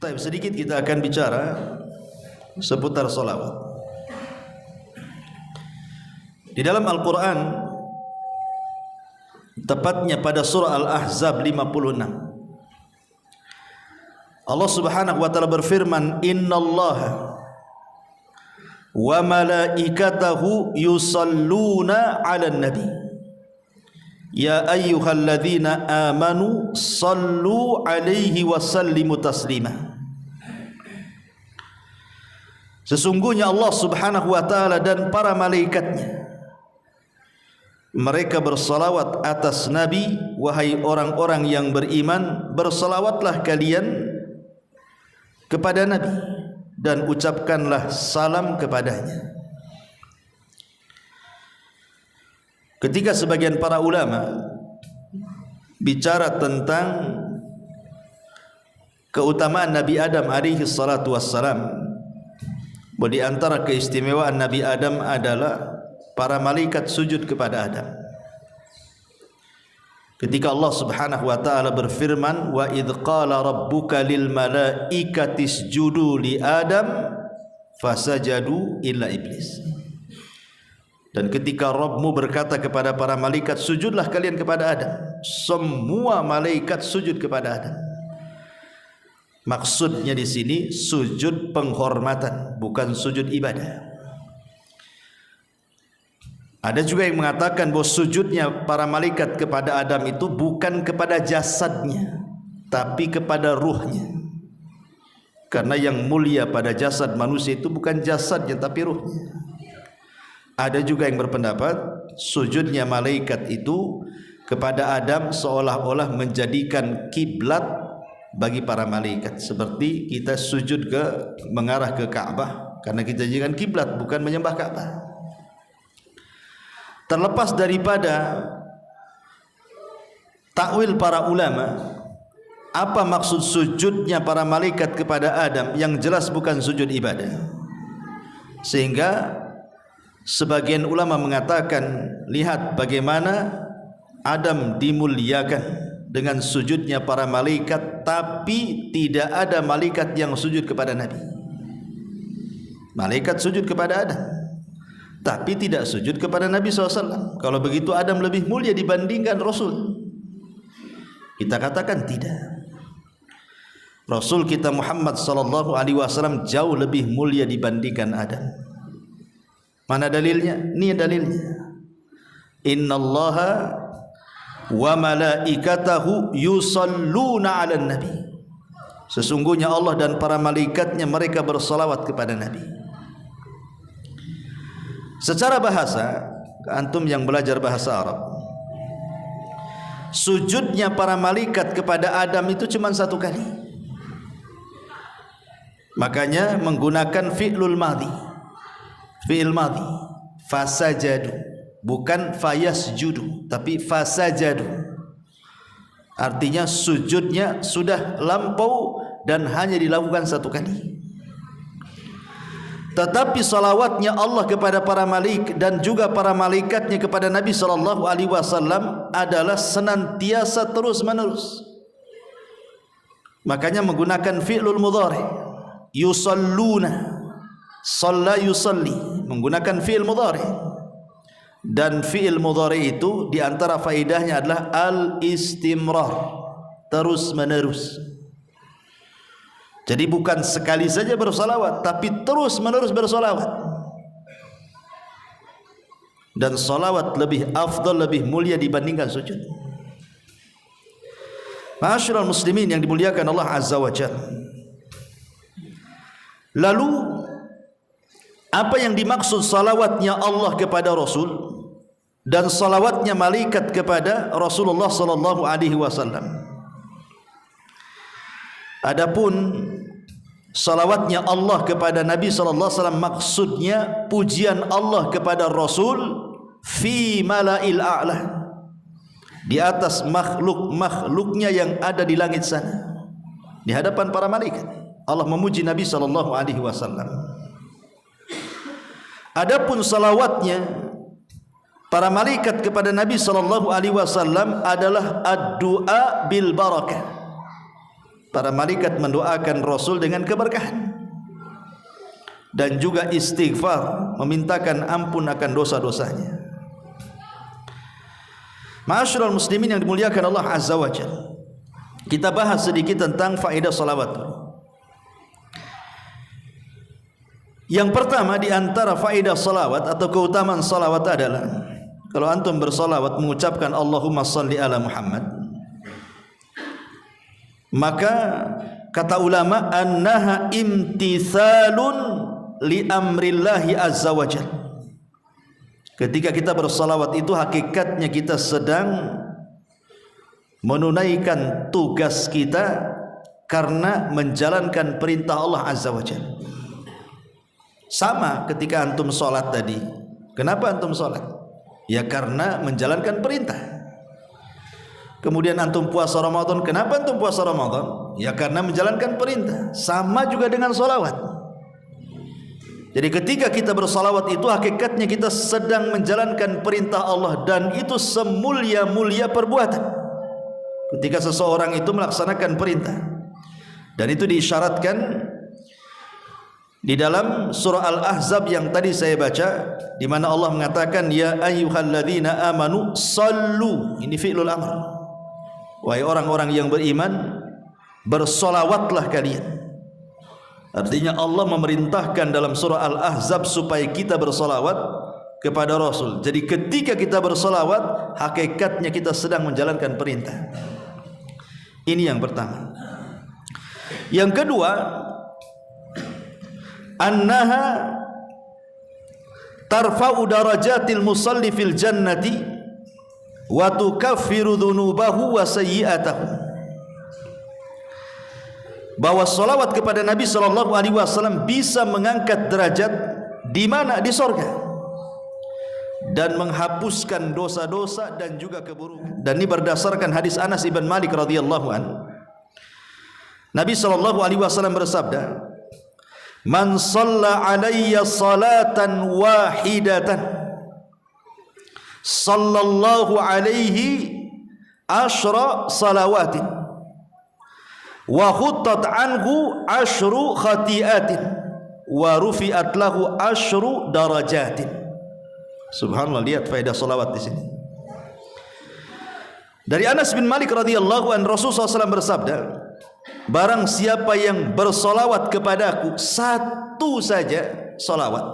Tapi sedikit kita akan bicara seputar salawat. Di dalam Al-Quran, tepatnya pada surah Al-Ahzab 56, Allah Subhanahu wa ta'ala berfirman, innallaha wa malaikatahu yusalluna 'alan nabi ya ayyuhalladzina amanu sallu 'alaihi wa sallimu taslima. Sesungguhnya Allah Subhanahu wa ta'ala dan para malaikatnya, mereka bersalawat atas Nabi. Wahai orang-orang yang beriman, bersalawatlah kalian kepada Nabi dan ucapkanlah salam kepadanya. Ketika sebagian para ulama bicara tentang keutamaan Nabi Adam alaihi salatu wassalam, bahwa di antara keistimewaan Nabi Adam adalah para malaikat sujud kepada Adam. Ketika Allah Subhanahu wa ta'ala berfirman, wa idh qala rabbuka lil malaikati isjudu li Adam fasajadu illa iblis. Dan ketika Rabbmu berkata kepada para malaikat, sujudlah kalian kepada Adam, semua malaikat sujud kepada Adam. Maksudnya di sini sujud penghormatan, bukan sujud ibadah. Ada juga yang mengatakan bahwa sujudnya para malaikat kepada Adam itu bukan kepada jasadnya, tapi kepada ruhnya. Karena yang mulia pada jasad manusia itu bukan jasadnya, tapi ruhnya. Ada juga yang berpendapat sujudnya malaikat itu kepada Adam seolah-olah menjadikan kiblat bagi para malaikat, seperti kita sujud mengarah ke Ka'bah karena kita jadikan kiblat, bukan menyembah Ka'bah. Terlepas daripada takwil para ulama, apa maksud sujudnya para malaikat kepada Adam, yang jelas bukan sujud ibadah. Sehingga sebagian ulama mengatakan, lihat bagaimana Adam dimuliakan dengan sujudnya para malaikat, tapi tidak ada malaikat yang sujud kepada Nabi. Malaikat sujud kepada Adam, tapi tidak sujud kepada Nabi SAW. Kalau begitu Adam lebih mulia dibandingkan Rasul. Kita katakan tidak. Rasul kita Muhammad SAW jauh lebih mulia dibandingkan Adam. Mana dalilnya? Ini dalilnya. Innallaha wa malaikatahu yusalluna 'alan nabi. Sesungguhnya Allah dan para malaikatnya, mereka bersalawat kepada Nabi. Secara bahasa, antum yang belajar bahasa Arab, sujudnya para malaikat kepada Adam itu cuma satu kali. Makanya menggunakan fi'lul madhi. Fi'il madhi, fasajadu, bukan fayasjudu, tapi fasajadu. Artinya sujudnya sudah lampau dan hanya dilakukan satu kali. Tetapi salawatnya Allah kepada para malaikat dan juga para malaikatnya kepada Nabi SAW adalah senantiasa terus menerus. Makanya menggunakan fi'lul mudhari, yusalluna, shalla yusalli, menggunakan fi'il mudhari. Dan fi'il mudhari itu diantara faedahnya adalah al-istimrar, terus menerus. Jadi bukan sekali saja bersalawat, tapi terus menerus bersalawat. Dan salawat lebih afdal, lebih mulia dibandingkan sujud. Ma'asyiral muslimin yang dimuliakan Allah Azza wa Jalla. Lalu apa yang dimaksud salawatnya Allah kepada Rasul dan salawatnya malaikat kepada Rasulullah sallallahu alaihi wasallam? Adapun salawatnya Allah kepada Nabi sallallahu alaihi wasallam, maksudnya pujian Allah kepada Rasul fi mala'il a'la, di atas makhluk-makhluknya yang ada di langit sana, di hadapan para malaikat. Allah memuji Nabi sallallahu alaihi wasallam. Adapun salawatnya para malaikat kepada Nabi sallallahu alaihi wasallam adalah ad-du'a bil barakah, para malaikat mendoakan Rasul dengan keberkahan dan juga istighfar, memintakan ampun akan dosa-dosanya. Ma'asyiral muslimin yang dimuliakan Allah Azza wa Jalla, kita bahas sedikit tentang faedah salawat. Yang pertama di antara faedah salawat atau keutamaan salawat adalah kalau antum bersalawat mengucapkan Allahumma salli ala Muhammad, maka kata ulama annaha imtithalun li amrillahi azza wa jalla. Ketika kita bersalawat itu hakikatnya kita sedang menunaikan tugas kita karena menjalankan perintah Allah azza wa jalla. Sama ketika antum sholat tadi. Kenapa antum sholat? Ya karena menjalankan perintah. Kemudian antum puasa Ramadan. Kenapa antum puasa Ramadan? Ya karena menjalankan perintah. Sama juga dengan sholawat. Jadi ketika kita bersalawat itu hakikatnya kita sedang menjalankan perintah Allah, dan itu semulia-mulia perbuatan ketika seseorang itu melaksanakan perintah. Dan itu diisyaratkan di dalam surah Al-Ahzab yang tadi saya baca, di mana Allah mengatakan ya ayyuhalladzina amanu sallu. Ini fi'lul amr. Wahai orang-orang yang beriman, bersolawatlah kalian. Artinya Allah memerintahkan dalam surah Al-Ahzab supaya kita bersolawat kepada Rasul. Jadi ketika kita bersolawat, hakikatnya kita sedang menjalankan perintah. Ini yang pertama. Yang kedua, annaha tarfa'u darajatil musalli fil jannati wa tukaffiru dhunubahu wa sayyi'atahu. Bahwa salawat kepada Nabi sallallahu alaihi wasallam bisa mengangkat derajat di mana? Di surga, dan menghapuskan dosa-dosa dan juga keburukan. Dan ini berdasarkan hadis Anas ibn Malik radhiyallahu anhu. Nabi sallallahu alaihi wasallam bersabda, man shalla alayya salatan wahidatan sallallahu alaihi ashra salawatin wa khuttat anhu ashru khati'atin wa rufi'at lahu ashru darajatin. Subhanallah, lihat faedah salawat di sini. Dari Anas bin Malik radhiyallahu anhu, Rasulullah SAW bersabda, barang siapa yang bersolawat kepadaku satu saja solawat,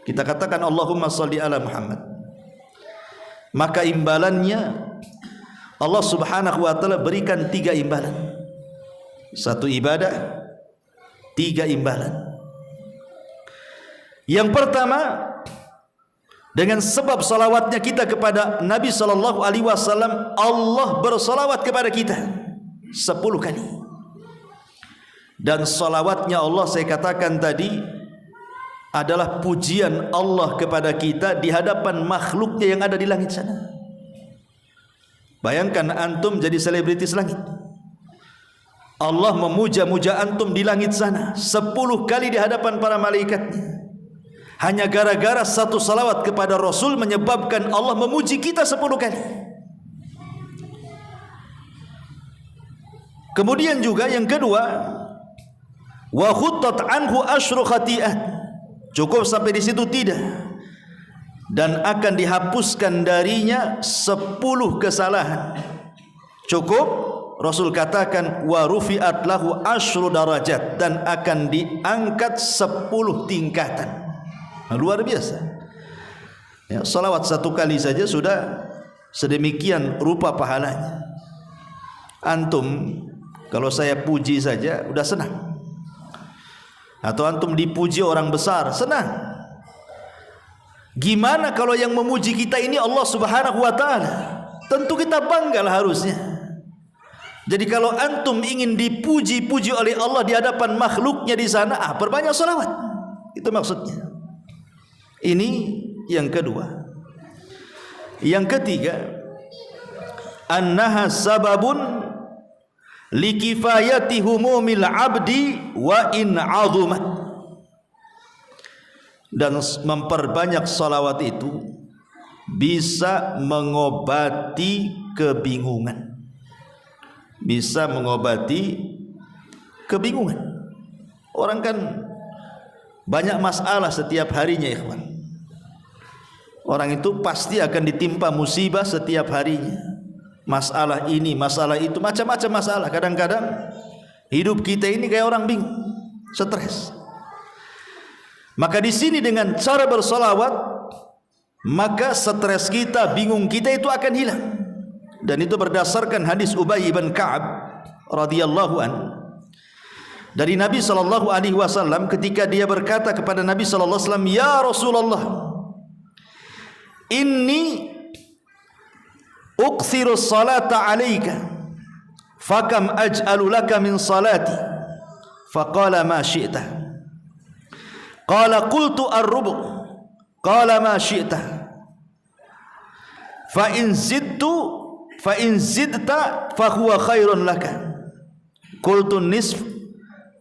kita katakan Allahumma salli ala Muhammad, maka imbalannya Allah subhanahu wa ta'ala berikan 3 imbalan. Satu ibadah, 3 imbalan. Yang pertama, dengan sebab salawatnya kita kepada Nabi sallallahu alaihi wasallam, Allah bersalawat kepada kita 10 kali. Dan salawatnya Allah, saya katakan tadi, adalah pujian Allah kepada kita di hadapan makhluknya yang ada di langit sana. Bayangkan antum jadi selebritis langit, Allah memuja-muja antum di langit sana 10 kali di hadapan para malaikatnya. Hanya gara-gara satu salawat kepada Rasul menyebabkan Allah memuji kita 10 kali. Kemudian juga yang kedua, wa khuttat anhu asyru khati'at. Cukup sampai di situ? Tidak. Dan akan dihapuskan darinya 10 kesalahan. Cukup. Rasul katakan wa rufi'at lahu asyru darajat, dan akan diangkat 10 tingkatan. Luar biasa. Ya, salawat 1 kali saja sudah sedemikian rupa pahalanya. Antum kalau saya puji saja udah senang, atau antum dipuji orang besar senang. Gimana kalau yang memuji kita ini Allah subhanahu wa ta'ala? Tentu kita banggalah harusnya. Jadi kalau antum ingin dipuji-puji oleh Allah di hadapan makhluknya di sana, perbanyak salawat. Itu maksudnya. Ini yang kedua. Yang ketiga, annaha sababun likifayati humumil abdi wa in azumat. Dan memperbanyak salawat itu bisa mengobati kebingungan. bisa mengobati kebingungan. Orang kan banyak masalah setiap harinya, ikhwan. Orang itu pasti akan ditimpa musibah setiap harinya. Masalah ini, masalah itu, macam-macam masalah. Kadang-kadang hidup kita ini kayak orang bingung, stres. Maka di sini dengan cara bersolawat, maka stres kita, bingung kita itu akan hilang. Dan itu berdasarkan hadis Ubay bin Ka'ab radhiyallahu an dari Nabi sallallahu alaihi wasallam ketika dia berkata kepada Nabi sallallahu alaihi wasallam, "Ya Rasulullah, inni ukthiru salata 'alaika, fakam aj'alu laka min salati?" Faqala ma syi'ta. Qala qultu ar-rubu'. Qala ma syi'ta. Fa in zidta fa huwa khairun laka. Qultu nisf.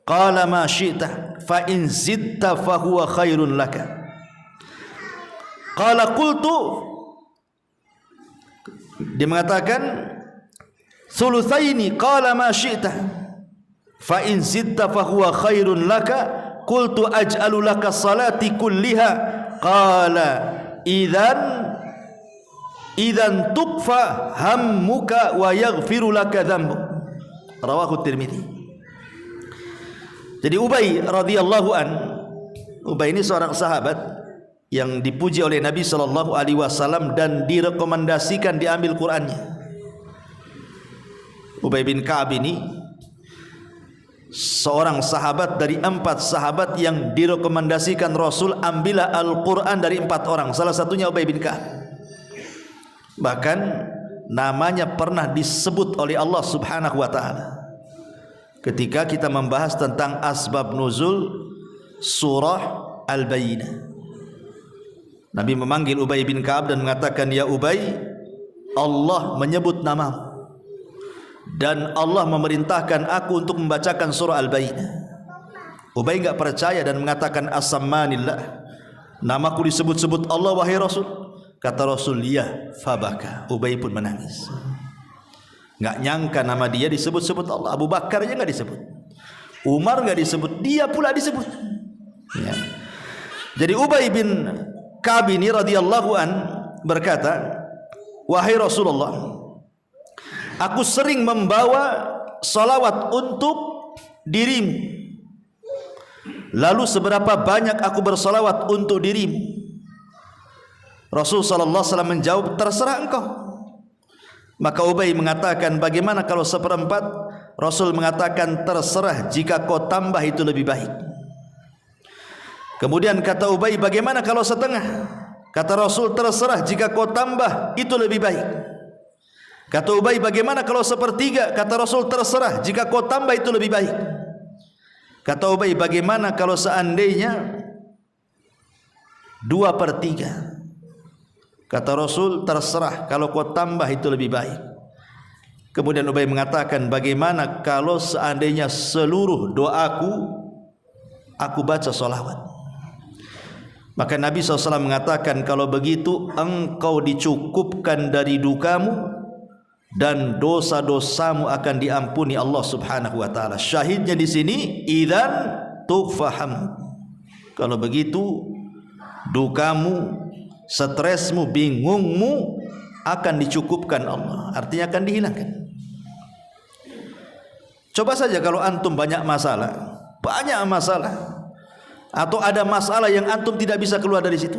Qala ma syi'ta. Fa in zidta fa huwa khairun laka. Qala qultu, dia mengatakan thulutsaini. Qala ma syi'ta. Fa in zidta fa huwa khairun laka. Qultu aj'alu laka salati kulliha. Qala idzan tukfa hammuka wa yaghfiru laka dzambuk. Rawahu Tirmidzi. Jadi Ubay radhiyallahu an, Ubay ini seorang sahabat yang dipuji oleh Nabi sallallahu alaihi wasallam dan direkomendasikan diambil Qur'annya. Ubay bin Ka'ab ini seorang sahabat dari 4 sahabat yang direkomendasikan Rasul ambillah Al-Quran dari 4 orang. Salah satunya Ubay bin Ka'ab. Bahkan namanya pernah disebut oleh Allah subhanahu wa ta'ala ketika kita membahas tentang asbab nuzul surah Al-Bayyinah. Nabi memanggil Ubay bin Ka'ab dan mengatakan, "Ya Ubay, Allah menyebut namamu dan Allah memerintahkan aku untuk membacakan surah Al-Bayyinah." Ubay enggak percaya dan mengatakan, "As-sammanillah, namaku disebut-sebut Allah wahai Rasul." Kata Rasul, "Ya," fabaka. Ubay pun menangis. Enggak nyangka nama dia disebut-sebut Allah. Abu Bakar aja enggak disebut, Umar enggak disebut, dia pula disebut. Ya. Jadi Ubay bin Ka'ab ini radhiyallahu an berkata, "Wahai Rasulullah, aku sering membawa salawat untuk dirimu. Lalu seberapa banyak aku bersalawat untuk dirimu?" Rasul sallallahu alaihi wasallam menjawab, "Terserah engkau." Maka Ubay mengatakan, "Bagaimana kalau 1/4?" Rasul mengatakan, "Terserah, jika kau tambah itu lebih baik." Kemudian kata Ubay, "Bagaimana kalau 1/2?" Kata Rasul, "Terserah, jika kau tambah itu lebih baik." Kata Ubay, "Bagaimana kalau 1/3?" Kata Rasul, "Terserah, jika kau tambah itu lebih baik." Kata Ubay, "Bagaimana kalau seandainya 2/3?" Kata Rasul, "Terserah, kalau kau tambah itu lebih baik." Kemudian Ubay mengatakan, "Bagaimana kalau seandainya seluruh doaku aku baca salawat?" Maka Nabi SAW mengatakan, "Kalau begitu engkau dicukupkan dari dukamu dan dosa-dosamu akan diampuni Allah Subhanahu wa taala." Syahidnya di sini, idzan tufaham. Kalau begitu dukamu, stresmu, bingungmu akan dicukupkan Allah. Artinya akan dihilangkan. Coba saja kalau antum banyak masalah, atau ada masalah yang antum tidak bisa keluar dari situ,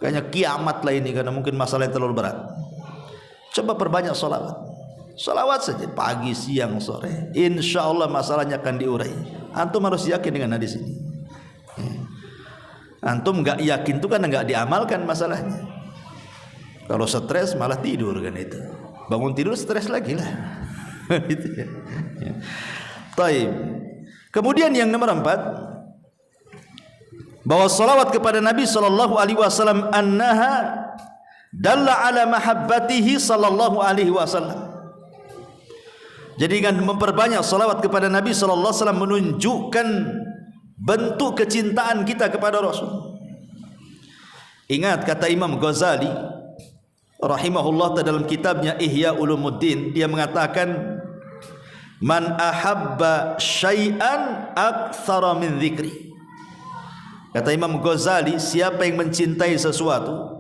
kayaknya kiamat lah ini karena mungkin masalah yang terlalu berat. Coba perbanyak salawat saja pagi, siang, sore. Insya Allah masalahnya akan diurai. Antum harus yakin dengan hadis ini. Antum enggak yakin itu kan enggak diamalkan masalahnya. Kalau stres malah tidur kan itu. Bangun tidur stres lagi lah. Gitu ya. Taib. Kemudian yang nomor 4, bahwa salawat kepada Nabi sallallahu alaihi wasallam annaha dalla ala mahabbatihi sallallahu alaihi wasallam. Jadi dengan memperbanyak salawat kepada Nabi sallallahu alaihi wasallam menunjukkan bentuk kecintaan kita kepada Rasul. Ingat kata Imam Ghazali rahimahullah dalam kitabnya Ihya Ulumuddin, dia mengatakan Man ahabba syai'an aktsara min dzikri. Kata Imam Ghazali, siapa yang mencintai sesuatu,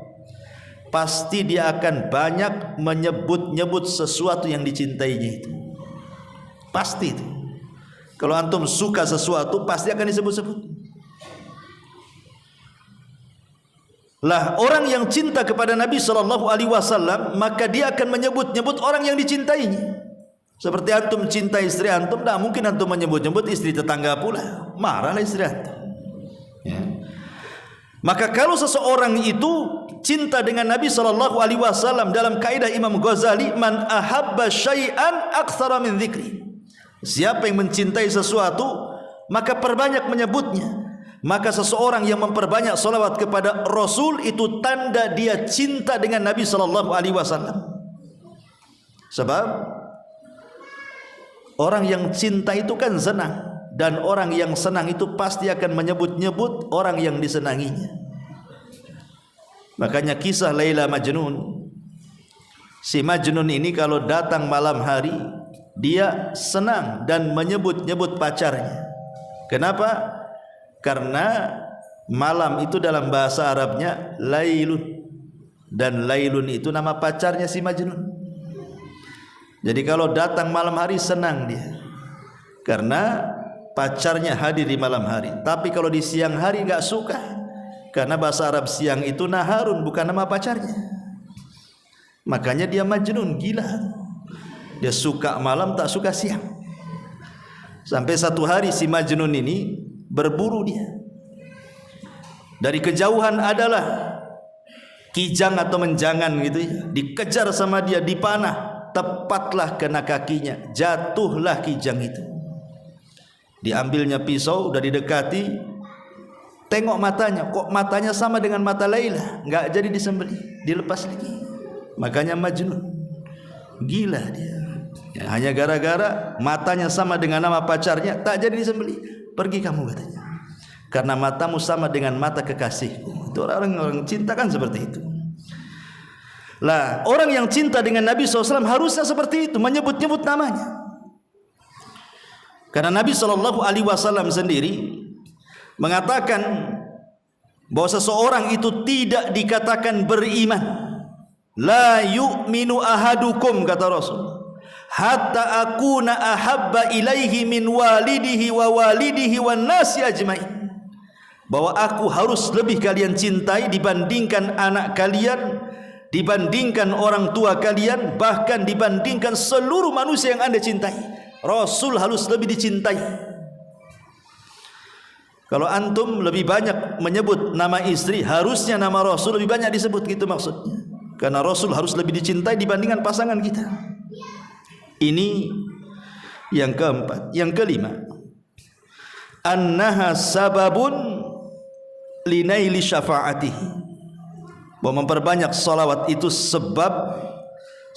pasti dia akan banyak menyebut-nyebut sesuatu yang dicintainya itu. Pasti itu. Kalau antum suka sesuatu, pasti akan disebut-sebut. Lah, orang yang cinta kepada Nabi SAW, maka dia akan menyebut-nyebut orang yang dicintainya. Seperti antum cinta istri antum, tak mungkin antum menyebut-nyebut istri tetangga pula. Marahlah istri antum. Ya. Maka kalau seseorang itu cinta dengan Nabi SAW, dalam kaidah Imam Ghazali, man ahabba syai'an aktsara min dzikri. Siapa yang mencintai sesuatu, maka perbanyak menyebutnya. Maka seseorang yang memperbanyak salawat kepada Rasul, itu tanda dia cinta dengan Nabi SAW. Sebab orang yang cinta itu kan senang, dan orang yang senang itu pasti akan menyebut-nyebut orang yang disenanginya. Makanya kisah Laila Majnun, si Majnun ini kalau datang malam hari, dia senang dan menyebut-nyebut pacarnya. Kenapa? Karena malam itu dalam bahasa Arabnya Lailun, dan Lailun itu nama pacarnya si Majnun. Jadi kalau datang malam hari senang dia, karena pacarnya hadir di malam hari. Tapi kalau di siang hari enggak suka, karena bahasa Arab siang itu naharun, bukan nama pacarnya. Makanya dia Majnun, gila. Dia suka malam, tak suka siang. Sampai satu hari si Majnun ini berburu dia. Dari kejauhan adalah kijang atau menjangan gitu ya, dikejar sama dia, dipanah, tepatlah kena kakinya, jatuhlah kijang itu. Diambilnya pisau, udah didekati, tengok matanya, kok matanya sama dengan mata Laila, enggak jadi disembelih, dilepas lagi. Makanya Majnun, gila dia. Ya, hanya gara-gara matanya sama dengan nama pacarnya, tak jadi disembelih. Pergi kamu, katanya, karena matamu sama dengan mata kekasihku. Itu orang-orang cinta kan seperti itu. Lah, orang yang cinta dengan Nabi SAW harusnya seperti itu, menyebut-nyebut namanya. Karena Nabi SAW sendiri mengatakan bahwa seseorang itu tidak dikatakan beriman. La yu'minu ahadukum, kata Rasul, hatta akuna ahabba ilaihi min walidihi wa walidihi wan nasi ajmain. Bahwa aku harus lebih kalian cintai dibandingkan anak kalian, dibandingkan orang tua kalian, bahkan dibandingkan seluruh manusia yang Anda cintai. Rasul harus lebih dicintai. Kalau antum lebih banyak menyebut nama istri, harusnya nama Rasul lebih banyak disebut, gitu maksudnya. Karena Rasul harus lebih dicintai dibandingkan pasangan kita. Ini yang keempat. Yang kelima, annaha sababun linaili syafa'atihi. Bahwa memperbanyak salawat itu sebab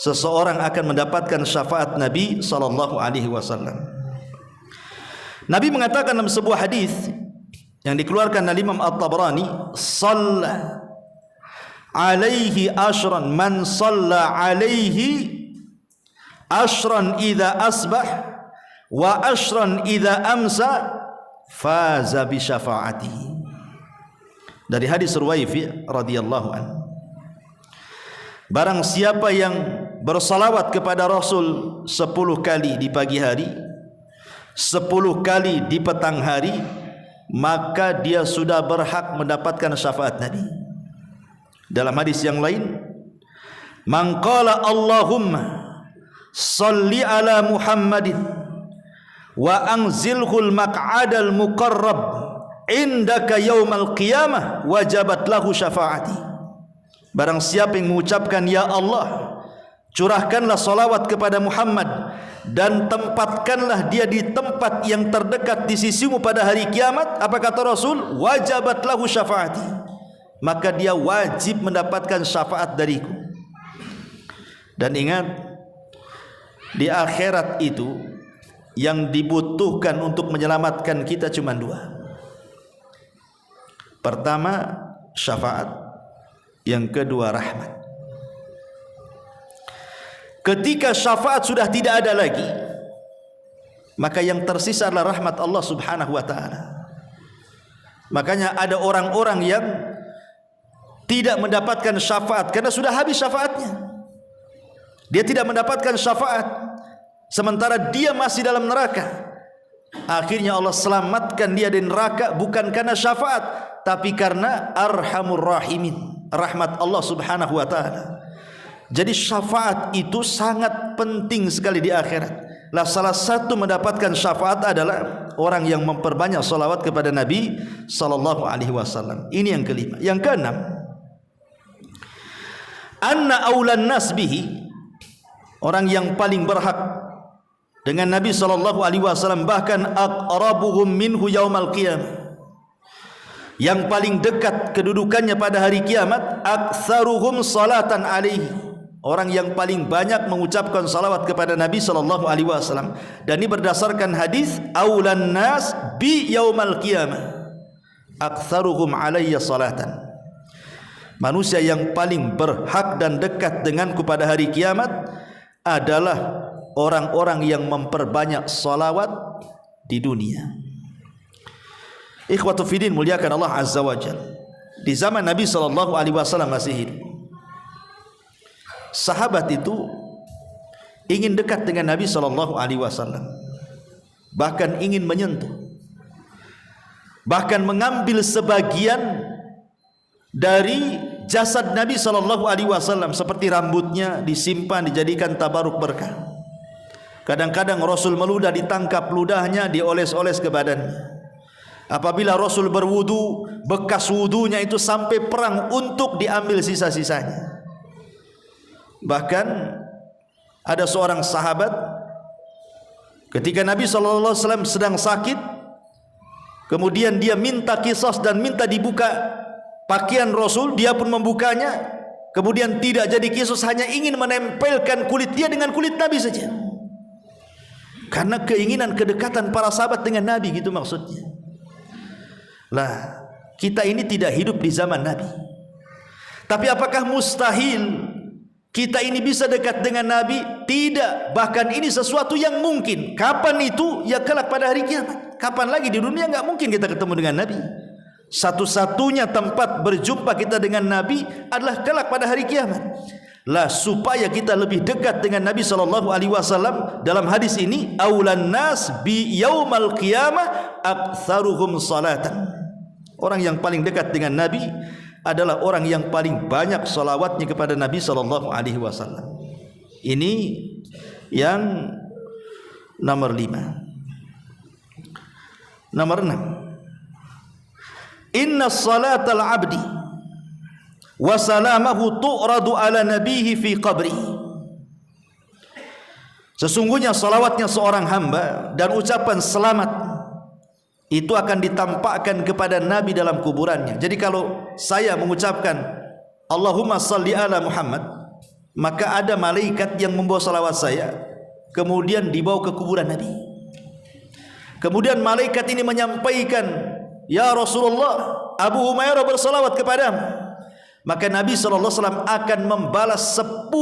seseorang akan mendapatkan syafaat Nabi SAW. Nabi mengatakan dalam sebuah hadis yang dikeluarkan oleh Imam At-Tabrani, "Shalla alaihi ashran man shalla alaihi ashran idza asbah wa ashran idza amsa faza bi syafaatihi." Dari hadis Ruwaifi radhiyallahu anhu, barang siapa yang bersalawat kepada Rasul 10 kali di pagi hari, 10 kali di petang hari, maka dia sudah berhak mendapatkan syafaat Nabi. Dalam hadis yang lain, man qala Allahumma salli ala Muhammadin wa anzilhul maq'adal muqarrab indaka yaumal qiyamah wajabat lahu syafaati. Barang siapa yang mengucapkan ya Allah, curahkanlah salawat kepada Muhammad dan tempatkanlah dia di tempat yang terdekat di sisimu pada hari kiamat, apa kata Rasul? Wajabat lahu syafaati. Maka dia wajib mendapatkan syafaat dariku. Dan ingat, di akhirat itu yang dibutuhkan untuk menyelamatkan kita cuma 2. Pertama, syafaat. Yang kedua, rahmat. Ketika syafaat sudah tidak ada lagi, maka yang tersisa adalah rahmat Allah Subhanahu wa taala. Makanya ada orang-orang yang tidak mendapatkan syafaat karena sudah habis syafaatnya. Dia tidak mendapatkan syafaat sementara dia masih dalam neraka. Akhirnya Allah selamatkan dia dari neraka bukan karena syafaat, tapi karena Arhamur Rahimin, rahmat Allah Subhanahu wa taala. Jadi syafaat itu sangat penting sekali di akhirat. Lah salah satu mendapatkan syafaat adalah orang yang memperbanyak salawat kepada Nabi sallallahu alaihi wasallam. Ini yang kelima. Yang keenam, anna aulan nas bihi, orang yang paling berhak dengan Nabi sallallahu alaihi wasallam, bahkan aqrabuhum minhu yaumal qiyamah, yang paling dekat kedudukannya pada hari kiamat, aktsaruhum salatan alaihi, orang yang paling banyak mengucapkan salawat kepada Nabi sallallahu alaihi wasallam. Dan ini berdasarkan hadis aulan nas bi yaumal qiyamah aktsaruhum alayya salatan. Manusia yang paling berhak dan dekat denganku pada hari kiamat adalah orang-orang yang memperbanyak salawat di dunia. Ikhwatu fiddin, muliakan Allah Azza wa Jalla. Di zaman Nabi sallallahu alaihi wasallam masih hidup, sahabat itu ingin dekat dengan Nabi sallallahu alaihi wasallam, bahkan ingin menyentuh, bahkan mengambil sebagian dari jasad Nabi sallallahu alaihi wasallam, seperti rambutnya disimpan dijadikan tabaruk berkah. Kadang-kadang Rasul meludah, ditangkap ludahnya, dioles-oles ke badannya. Apabila Rasul berwudu, bekas wudunya itu sampai perang untuk diambil sisa-sisanya. Bahkan ada seorang sahabat ketika Nabi SAW sedang sakit, kemudian dia minta qisas dan minta dibuka pakaian Rasul, dia pun membukanya, kemudian tidak jadi qisas, hanya ingin menempelkan kulit dia dengan kulit Nabi saja. Karena keinginan kedekatan para sahabat dengan Nabi, gitu maksudnya. Lah, kita ini tidak hidup di zaman Nabi. Tapi apakah mustahil kita ini bisa dekat dengan Nabi? Tidak. Bahkan ini sesuatu yang mungkin. Kapan itu? Ya kelak pada hari kiamat. Kapan lagi? Di dunia enggak mungkin kita ketemu dengan Nabi. Satu-satunya tempat berjumpa kita dengan Nabi adalah kelak pada hari kiamat. Lah, supaya kita lebih dekat dengan Nabi sallallahu alaihi wasallam, dalam hadis ini aulan nas bi yaumal qiyamah aktsaruhum salatan. Orang yang paling dekat dengan Nabi adalah orang yang paling banyak salawatnya kepada Nabi sallallahu alaihi wasallam. Ini yang nomor 5. Nomor 6. Inna salatal abdi wa salamahu tu'radu ala nabihi fi qabri. Sesungguhnya salawatnya seorang hamba dan ucapan selamat itu akan ditampakkan kepada Nabi dalam kuburannya. Jadi kalau saya mengucapkan Allahumma salli ala Muhammad, maka ada malaikat yang membawa salawat saya kemudian dibawa ke kuburan Nabi. Kemudian malaikat ini menyampaikan, ya Rasulullah, Abu Humairah bersalawat kepadamu. Maka Nabi SAW akan membalas 10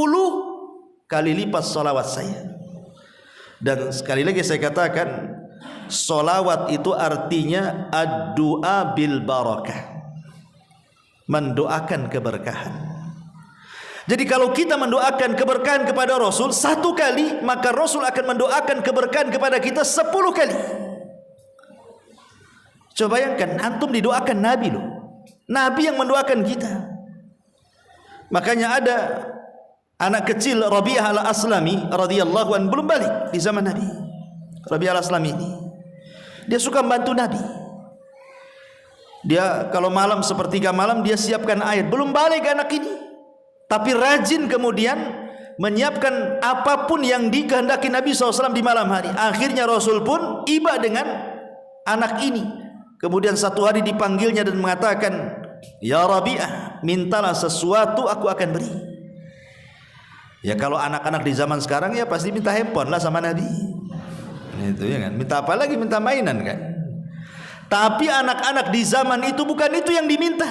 kali lipat salawat saya. Dan sekali lagi saya katakan, salawat itu artinya ad-du'a bil barakah, mendoakan keberkahan. Jadi kalau kita mendoakan keberkahan kepada Rasul 1 kali, maka Rasul akan mendoakan keberkahan kepada kita 10 kali. Coba bayangkan, antum didoakan Nabi loh. Nabi yang mendoakan kita. Makanya ada anak kecil Rabi'ah al-Aslami radhiyallahu anhu, belum balik di zaman Nabi. Rabi'ah al-Aslami ini, dia suka membantu Nabi. Dia kalau malam sepertiga malam dia siapkan air. Belum balik anak ini, tapi rajin kemudian menyiapkan apapun yang dikehendaki Nabi SAW di malam hari. Akhirnya Rasul pun iba dengan anak ini. Kemudian satu hari dipanggilnya dan mengatakan, ya Rabi'ah, mintalah sesuatu aku akan beri. Ya kalau anak-anak di zaman sekarang ya pasti minta handphone lah sama Nabi. Itu ya kan, minta apa lagi, minta mainan kan. Tapi anak-anak di zaman itu bukan itu yang diminta.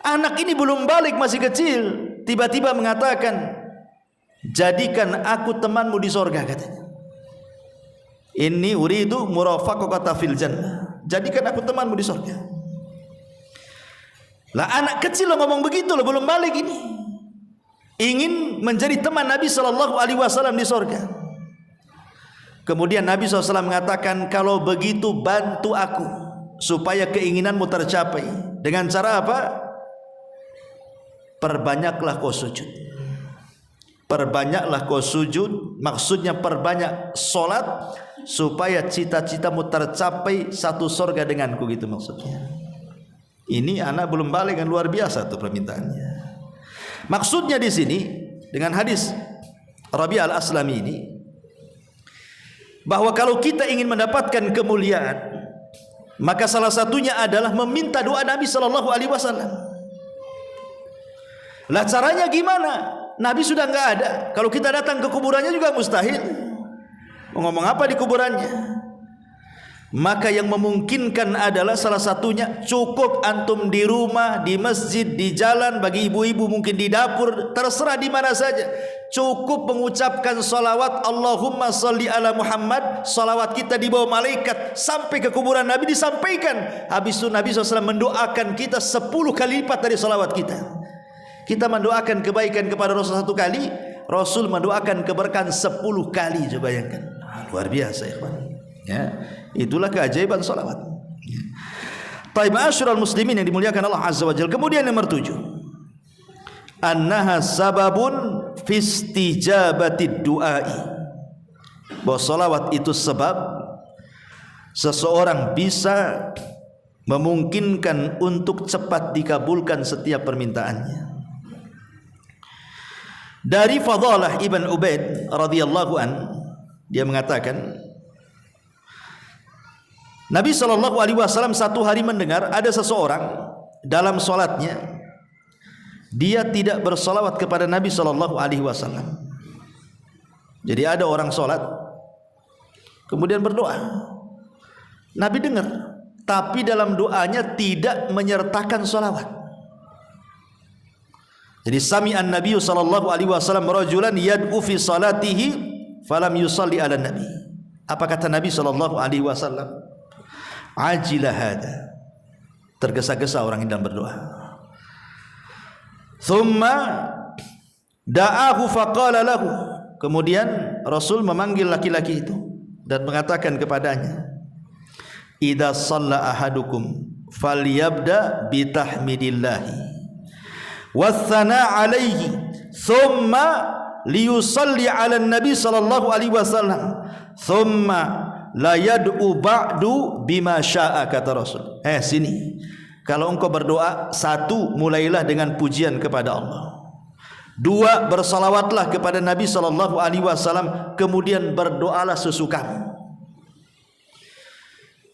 Anak ini belum balik, masih kecil, tiba-tiba mengatakan, jadikan aku temanmu di sorga, katanya. Inni uridu murafaqata fil jannah. Jadikan aku temanmu di surga. Lah anak kecil lo ngomong begitu lo belum balik ini. Ingin menjadi teman Nabi sallallahu alaihi wasallam di surga. Kemudian Nabi SAW mengatakan, kalau begitu bantu aku supaya keinginanmu tercapai. Dengan cara apa? Perbanyaklah kau sujud. Perbanyaklah kau sujud. Maksudnya perbanyak solat supaya cita-citamu tercapai satu surga denganku, gitu maksudnya. Ini anak belum balik kan, luar biasa tuh permintaannya. Maksudnya di sini dengan hadis Rabi' al-Aslami ini, bahwa kalau kita ingin mendapatkan kemuliaan, maka salah satunya adalah meminta doa Nabi sallallahu alaihi wasallam. Lah caranya gimana? Nabi sudah enggak ada. Kalau kita datang ke kuburannya juga mustahil. Mau ngomong apa di kuburannya? Maka yang memungkinkan adalah salah satunya cukup antum di rumah, di masjid, di jalan, bagi ibu-ibu mungkin di dapur, terserah di mana saja. Cukup mengucapkan salawat Allahumma salli ala Muhammad. Salawat kita dibawa malaikat sampai ke kuburan Nabi, disampaikan. Habis itu Nabi SAW mendoakan kita 10 kali lipat dari salawat kita. Kita mendoakan kebaikan kepada Rasul 1 kali, Rasul mendoakan keberkahan 10 kali. Coba bayangkan, luar biasa ya kawan. Ya, itulah keajaiban salawat. Taib asyrul muslimin yang dimuliakan Allah Azza wa Jalla. Kemudian nomor 7, annaha sababun fi istijabatid du'ai. Bahwa salawat itu sebab seseorang bisa memungkinkan untuk cepat dikabulkan setiap permintaannya. Dari Fadalah Ibn Ubaid radhiyallahu an, dia mengatakan, Nabi SAW satu hari mendengar ada seseorang dalam solatnya dia tidak bersolawat kepada Nabi SAW. Jadi ada orang solat kemudian berdoa, Nabi dengar, tapi dalam doanya tidak menyertakan solawat. Jadi sami'an Nabi SAW rajulan yad'u fi salatihi falam yusalli ala Nabi. Apa kata Nabi SAW? Ajilah hada, tergesa-gesa orang yang berdoa. Thumma da'ahu faqala lahu, kemudian Rasul memanggil laki-laki itu dan mengatakan kepadanya, idza shalla ahadukum falyabda bitahmidillahi wathana alaihi thumma liyusalli ala nabi sallallahu alaihi wasallam thumma la yad'u ba'du bima sya'a, kata Rasul. Sini, kalau engkau berdoa, 1, mulailah dengan pujian kepada Allah. 2, bersalawatlah kepada Nabi sallallahu alaihi wasallam, kemudian berdoalah sesukamu.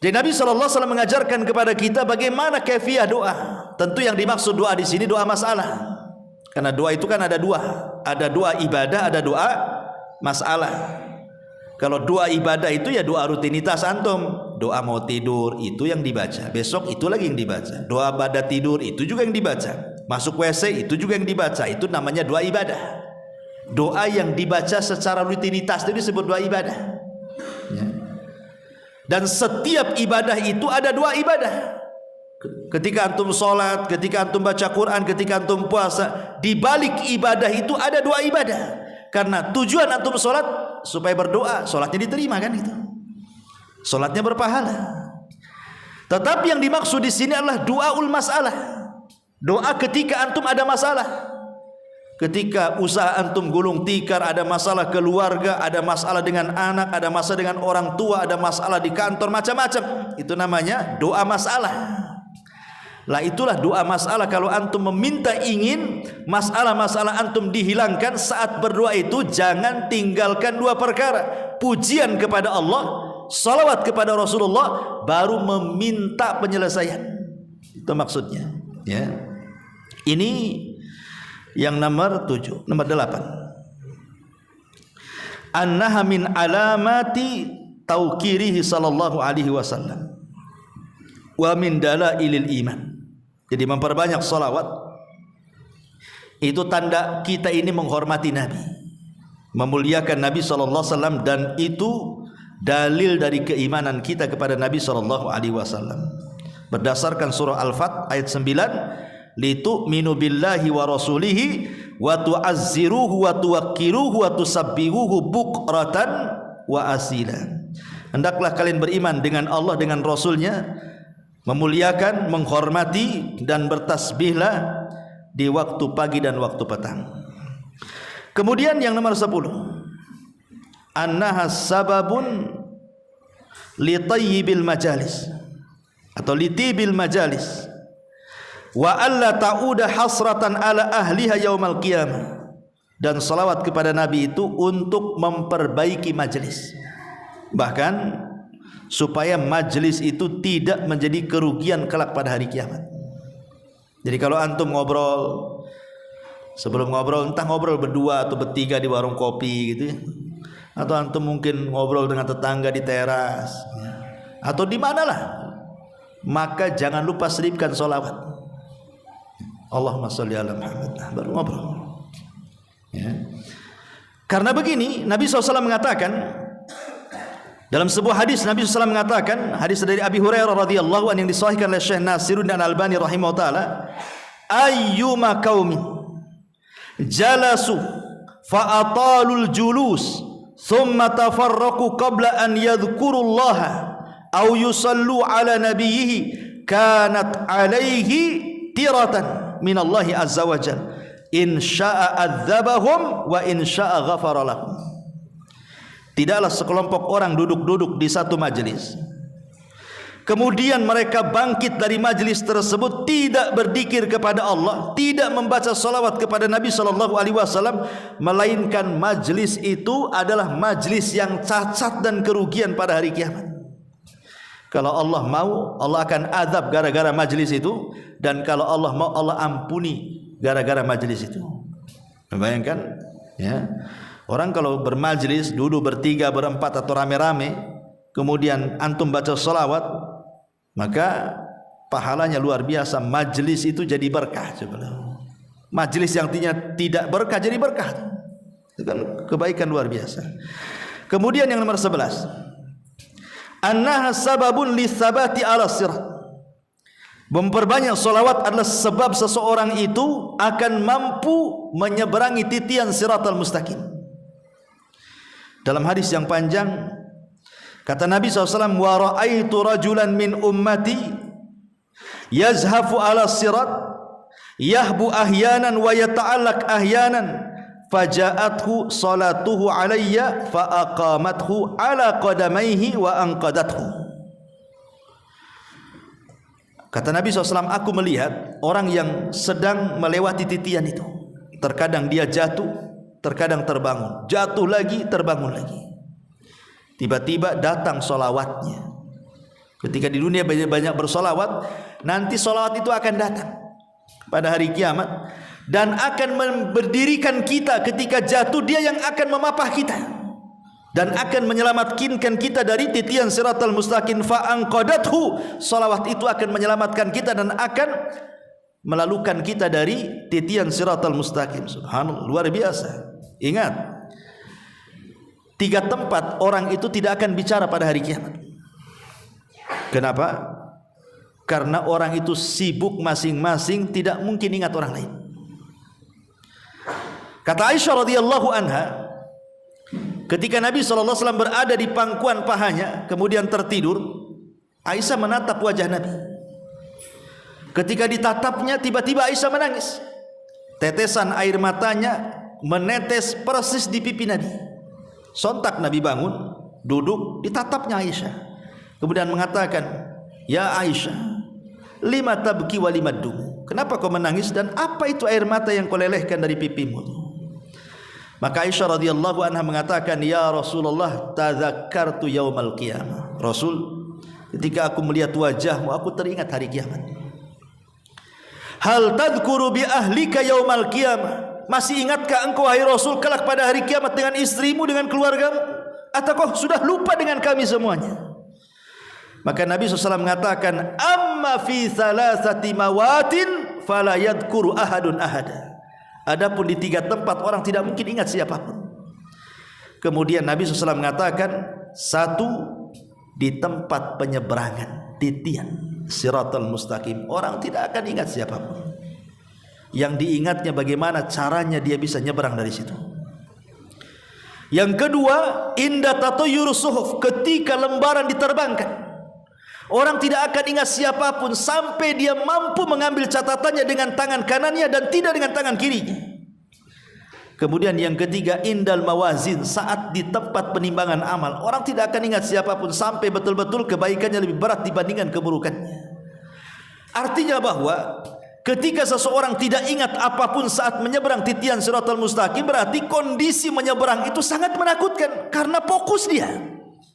Jadi Nabi sallallahu alaihi wasallam mengajarkan kepada kita bagaimana kaifiah doa. Tentu yang dimaksud doa di sini doa masalah. Karena doa itu kan ada 2, ada doa ibadah, ada doa masalah. Kalau doa ibadah itu ya doa rutinitas antum. Doa mau tidur itu yang dibaca, besok itu lagi yang dibaca. Doa pada tidur itu juga yang dibaca. Masuk WC itu juga yang dibaca. Itu namanya doa ibadah. Doa yang dibaca secara rutinitas itu disebut doa ibadah. Ya. Dan setiap ibadah itu ada doa ibadah. Ketika antum sholat, ketika antum baca Quran, ketika antum puasa, di balik ibadah itu ada doa ibadah. Karena tujuan antum sholat supaya berdoa, sholatnya diterima kan itu. Sholatnya berpahala. Tetapi yang dimaksud di sini adalah doaul masalah. Doa ketika antum ada masalah. Ketika usaha antum gulung tikar, ada masalah keluarga, ada masalah dengan anak, ada masalah dengan orang tua, ada masalah di kantor, macam-macam. Itu namanya doa masalah. Lah itulah doa masalah. Kalau antum meminta ingin masalah-masalah antum dihilangkan saat berdoa itu, jangan tinggalkan 2 perkara. Pujian kepada Allah, salawat kepada Rasulullah, baru meminta penyelesaian. Itu maksudnya. Ya. Ini yang nomor 7. Nomor 8, annaha min alamati tauqirihi sallallahu alaihi wasallam wa min dalailil iman. Jadi memperbanyak salawat itu tanda kita ini menghormati Nabi, memuliakan Nabi sallallahu alaihi wasallam, dan itu dalil dari keimanan kita kepada Nabi SAW. Berdasarkan surah Al-Fat ayat 9, litu'minu billahi wa rasulihi wa tu'azziruhu wa tuwaqqiruhu wa tusabbihuhu bukratan wa asila. Hendaklah kalian beriman dengan Allah, dengan Rasulnya, memuliakan, menghormati dan bertasbihlah di waktu pagi dan waktu petang. Kemudian yang nomor 10, annaha sababun li tayyibil majalis atau li tibil majalis wa alla ta'uda hasratan ala ahliha yaumal qiyamah. Dan salawat kepada Nabi itu untuk memperbaiki majelis, bahkan supaya majelis itu tidak menjadi kerugian kelak pada hari kiamat. Jadi kalau antum ngobrol, sebelum ngobrol entah ngobrol berdua atau bertiga di warung kopi gitu ya, atau antum mungkin ngobrol dengan tetangga di teras atau di manalah, maka jangan lupa selipkan sholawat. Allahumma sholli ala Muhammad, baru ngobrol ya. Karena begini, Nabi SAW mengatakan dalam sebuah hadis, Nabi SAW mengatakan, hadis dari Abi Hurairah radhiyallahu anhu yang disahihkan oleh Syekh Nasiruddin Al-Albani rahimahullah taala, ayyuma qaumin jalasu fa atalul julus thumma tafarraqu qabla an yadhkurullaha aw yusallu ala nabiyhi kanat alaihi tiratan minallahi azza wajalla in syaa adzabahum wa in syaa ghafara lahum. Tidaklah sekelompok orang duduk-duduk di satu majelis, kemudian mereka bangkit dari majelis tersebut tidak berzikir kepada Allah, tidak membaca salawat kepada Nabi SAW, melainkan majelis itu adalah majelis yang cacat dan kerugian pada hari kiamat. Kalau Allah mau, Allah akan azab gara-gara majelis itu, dan kalau Allah mau, Allah ampuni gara-gara majelis itu. Bayangkan ya, orang kalau bermajlis duduk bertiga, berempat atau rame-rame, kemudian antum baca salawat, maka pahalanya luar biasa. Majlis itu jadi berkah. Majlis yang tidak berkah jadi berkah. Itu kan kebaikan luar biasa. Kemudian yang nomor 11, annaha sababun lisabati ala sirat. Memperbanyak salawat adalah sebab seseorang itu akan mampu menyeberangi titian siratal mustaqim. Dalam hadis yang panjang kata Nabi SAW, wa ra'aitu rajulan min ummati yazhafu ala sirat yahbu ahyanan wa yata'allaq ahyanan faja'athu salatuhu alayya fa aqamathu ala qadamaihi wa anqadathu. Kata Nabi SAW, aku melihat orang yang sedang melewati titian itu. Terkadang dia jatuh, terkadang terbangun, jatuh lagi, terbangun lagi. Tiba-tiba datang solawatnya. Ketika di dunia banyak bersolawat, nanti solawat itu akan datang pada hari kiamat dan akan berdirikan kita ketika jatuh. Dia yang akan memapah kita dan akan menyelamatkan kita dari titian siratal mustaqim. Fa'anqadathu, solawat itu akan menyelamatkan kita dan akan melalukan kita dari titian siratal mustaqim. Subhanallah, luar biasa. Ingat, 3 tempat orang itu tidak akan bicara pada hari kiamat. Kenapa? Karena orang itu sibuk masing-masing, tidak mungkin ingat orang lain. Kata Aisyah radhiyallahu anha, ketika Nabi SAW berada di pangkuan pahanya kemudian tertidur, Aisyah menatap wajah Nabi. Ketika ditatapnya, tiba-tiba Aisyah menangis. Tetesan air matanya menetes persis di pipi Nabi. Sontak Nabi bangun, duduk, ditatapnya Aisyah. Kemudian mengatakan, ya Aisyah, lima tabki wa lima dum. Kenapa kau menangis dan apa itu air mata yang kau lelehkan dari pipimu? Maka Aisyah radhiyallahu anha mengatakan, ya Rasulullah, tadzakartu yaumal qiyamah. Rasul, ketika aku melihat wajahmu, aku teringat hari kiamat. Hal tadhkuru bi ahlika yaumal qiyamah. Masih ingatkah engkau wahai Rasul kelak pada hari kiamat dengan istrimu, dengan keluargamu? Ataukah sudah lupa dengan kami semuanya? Maka Nabi SAW mengatakan, amma fi thalathati mawatin fala yadhkuru ahadun ahada. Adapun di 3 tempat orang tidak mungkin ingat siapapun. Kemudian Nabi SAW mengatakan, Satu, di tempat penyeberangan, titian Siratal Mustaqim, orang tidak akan ingat siapapun. Yang diingatnya bagaimana caranya dia bisa nyeberang dari situ. Yang kedua, inda tatayur suhuf, ketika lembaran diterbangkan, orang tidak akan ingat siapapun sampai dia mampu mengambil catatannya dengan tangan kanannya dan tidak dengan tangan kirinya. Kemudian yang ketiga, indal mawazin, saat di tempat penimbangan amal, orang tidak akan ingat siapapun sampai betul-betul kebaikannya lebih berat dibandingkan keburukannya. Artinya bahwa ketika seseorang tidak ingat apapun saat menyeberang titian Siratal Mustaqim, berarti kondisi menyeberang itu sangat menakutkan karena fokus dia,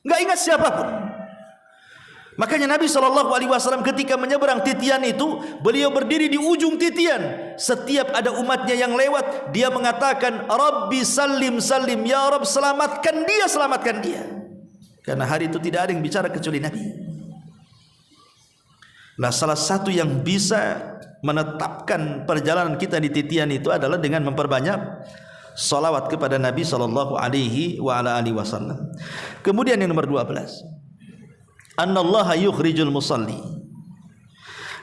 nggak ingat siapapun. Makanya Nabi SAW ketika menyeberang titian itu, beliau berdiri di ujung titian. Setiap ada umatnya yang lewat, dia mengatakan, Rabbi salim salim, ya Rabb selamatkan dia, selamatkan dia. Karena hari itu tidak ada yang bicara kecuali Nabi. Nah, salah satu yang bisa menetapkan perjalanan kita di titian itu adalah dengan memperbanyak salawat kepada Nabi SAW. Kemudian yang nomor 12, annallaha yukhrijul musalli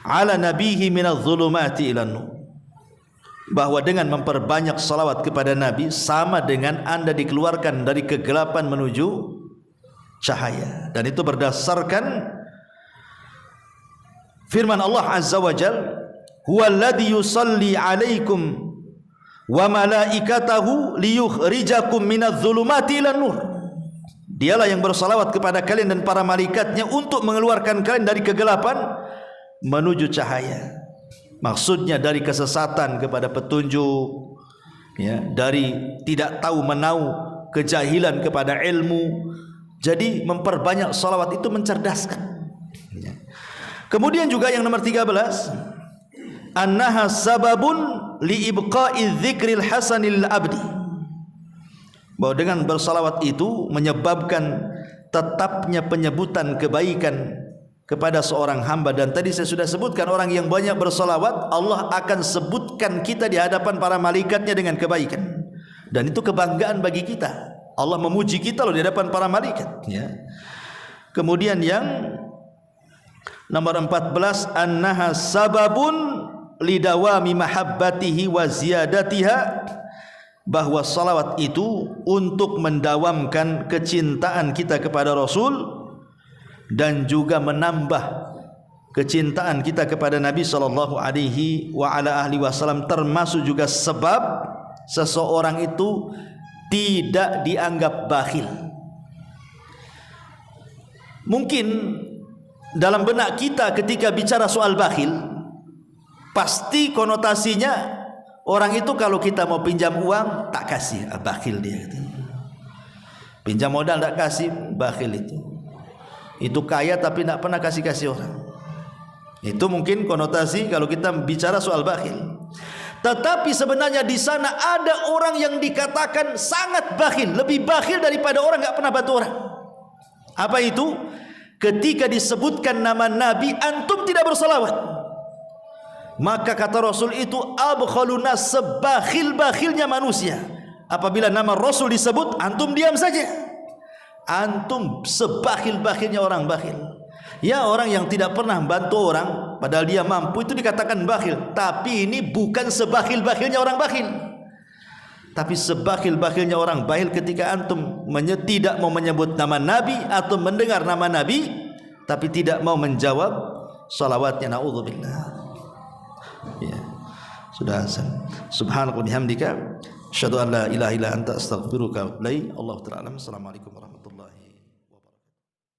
ala nabihi minadh dhulumati ilan nur, bahwa dengan memperbanyak salawat kepada Nabi sama dengan Anda dikeluarkan dari kegelapan menuju cahaya. Dan itu berdasarkan firman Allah Azza wa Jalla, huwallazi yusalli alaikum wa malaikatahu liyukhrijakum minadh dhulumati ilan nur. Dialah yang bersalawat kepada kalian dan para malaikatnya untuk mengeluarkan kalian dari kegelapan menuju cahaya. Maksudnya dari kesesatan kepada petunjuk, ya, dari tidak tahu menau, kejahilan kepada ilmu. Jadi memperbanyak salawat itu mencerdaskan, ya. Kemudian juga yang nomor 13, annaha sababun li ibqa'i dzikril hasanil abdi, bahwa dengan bersalawat itu menyebabkan tetapnya penyebutan kebaikan kepada seorang hamba. Dan tadi saya sudah sebutkan, orang yang banyak bersalawat, Allah akan sebutkan kita di hadapan para malaikatnya dengan kebaikan. Dan itu kebanggaan bagi kita. Allah memuji kita loh di hadapan para malaikat, ya. Kemudian yang nomor 14, annaha sababun lidawami mahabbatihi wa ziyadatiha, bahwa salawat itu untuk mendawamkan kecintaan kita kepada Rasul dan juga menambah kecintaan kita kepada Nabi SAW, termasuk juga sebab seseorang itu tidak dianggap bakhil. Mungkin dalam benak kita ketika bicara soal bakhil, pasti konotasinya orang itu kalau kita mau pinjam uang tak kasih, bakhil dia. Pinjam modal tak kasih, bakhil itu. Itu kaya tapi tak pernah kasih orang. Itu mungkin konotasi kalau kita bicara soal bakhil. Tetapi sebenarnya di sana ada orang yang dikatakan sangat bakhil, lebih bakhil daripada orang tak pernah bantu orang. Apa itu? Ketika disebutkan nama Nabi, antum tidak bersalawat. Maka kata Rasul itu abkhaluna, sebakhil-bakhilnya manusia. Apabila nama Rasul disebut, antum diam saja. Antum sebakhil-bakhilnya orang bakhil. Ya, orang yang tidak pernah bantu orang padahal dia mampu itu dikatakan bakhil. Tapi ini bukan sebakhil-bakhilnya orang bakhil. Tapi sebakhil-bakhilnya orang bakhil ketika antum tidak mau menyebut nama Nabi atau mendengar nama Nabi tapi tidak mau menjawab salawatnya. Na'udzubillah. Ya, sudah azan. Subhanallah bihamdika, asyhadu an la ilaha illa anta, astaghfiruka wa atubu ilaik. Allahu ta'ala. Assalamualaikum warahmatullahi wabarakatuh.